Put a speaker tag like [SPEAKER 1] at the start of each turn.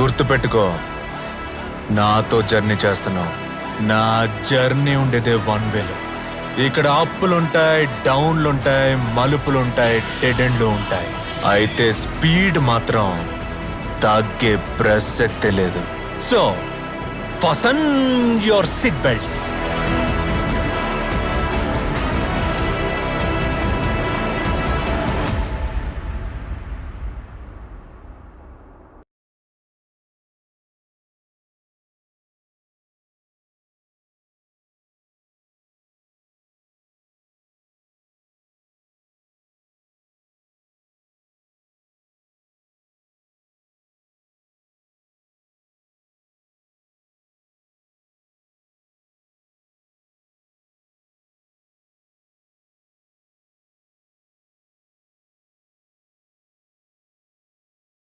[SPEAKER 1] గుర్తుపెట్టుకో, నాతో జర్నీ చేస్తున్నావు. నా జర్నీ ఉండేదే వన్ వేలో. ఇక్కడ అప్పులుంటాయి, డౌన్లుంటాయి, మలుపులుంటాయి, డెడ్ ఎండ్లు ఉంటాయి. అయితే స్పీడ్ మాత్రం తగ్గే ప్రసక్తే లేదు. So fasten your seat belts.